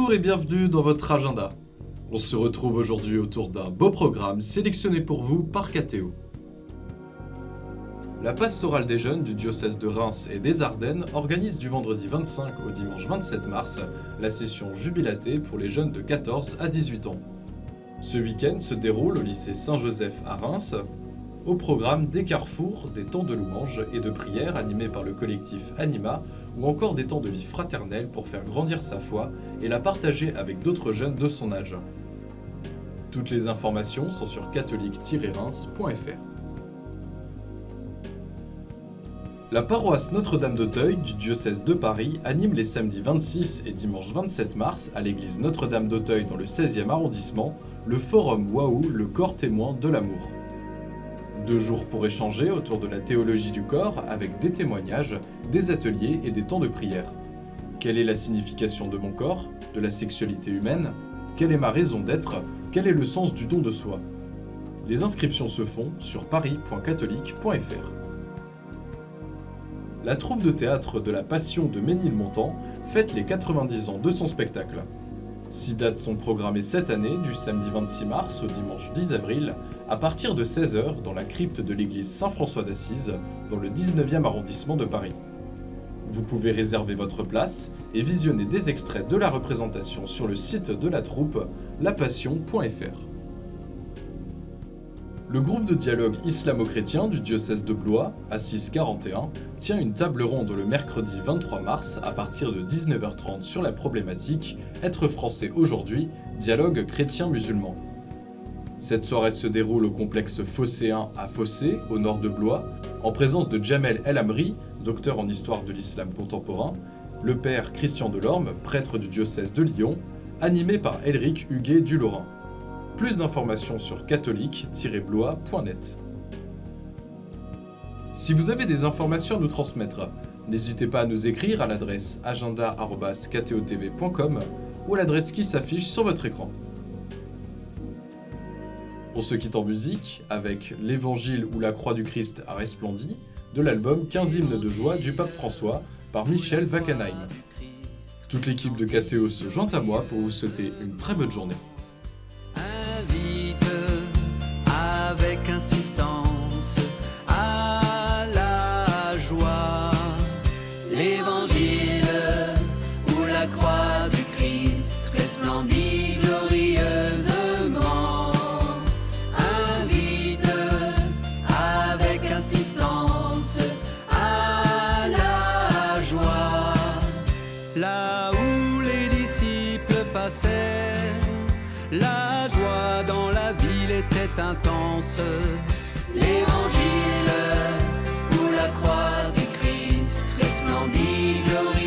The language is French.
Bonjour et bienvenue dans votre agenda. On se retrouve aujourd'hui autour d'un beau programme sélectionné pour vous par KTO. La pastorale des jeunes du diocèse de Reims et des Ardennes organise du vendredi 25 au dimanche 27 mars la session jubilatée pour les jeunes de 14 à 18 ans. Ce week-end se déroule au lycée Saint-Joseph à Reims, au programme des carrefours, des temps de louange et de prière animés par le collectif Anima, ou encore des temps de vie fraternelle pour faire grandir sa foi et la partager avec d'autres jeunes de son âge. Toutes les informations sont sur catholique-reims.fr. La paroisse Notre-Dame d'Auteuil du diocèse de Paris anime les samedis 26 et dimanche 27 mars à l'église Notre-Dame d'Auteuil dans le 16e arrondissement le forum Waouh, le corps témoin de l'amour. 2 jours pour échanger autour de la théologie du corps avec des témoignages, des ateliers et des temps de prière. Quelle est la signification de mon corps, de la sexualité humaine? Quelle est ma raison d'être? Quel est le sens du don de soi? Les inscriptions se font sur paris.catholique.fr. La troupe de théâtre de la Passion de Ménilmontant fête les 90 ans de son spectacle. 6 dates sont programmées cette année, du samedi 26 mars au dimanche 10 avril, à partir de 16h dans la crypte de l'église Saint-François d'Assise, dans le 19e arrondissement de Paris. Vous pouvez réserver votre place et visionner des extraits de la représentation sur le site de la troupe, lapassion.fr. Le groupe de dialogue islamo-chrétien du diocèse de Blois, Assise 41, tient une table ronde le mercredi 23 mars à partir de 19h30 sur la problématique « Être français aujourd'hui, dialogue chrétien-musulman ». Cette soirée se déroule au complexe phocéen à Fossé, au nord de Blois, en présence de Jamel El Amri, docteur en histoire de l'islam contemporain, le père Christian Delorme, prêtre du diocèse de Lyon, animé par Elric Huguet du Lorrain. Plus d'informations sur catholique-blois.net. Si vous avez des informations à nous transmettre, n'hésitez pas à nous écrire à l'adresse agenda@ktotv.com ou à l'adresse qui s'affiche sur votre écran. On se quitte en musique avec l'Évangile où la croix du Christ a resplendi de l'album 15 hymnes de joie du pape François par Michel Wackenheim. Toute l'équipe de KTO se joint à moi pour vous souhaiter une très bonne journée. Avec insistance à la joie, l'évangile où la croix du Christ resplendit glorieusement, invite avec insistance à la joie. Là où les disciples passaient, la joie dans la ville était intense. L'évangile où la croix du Christ resplendit glorieusement.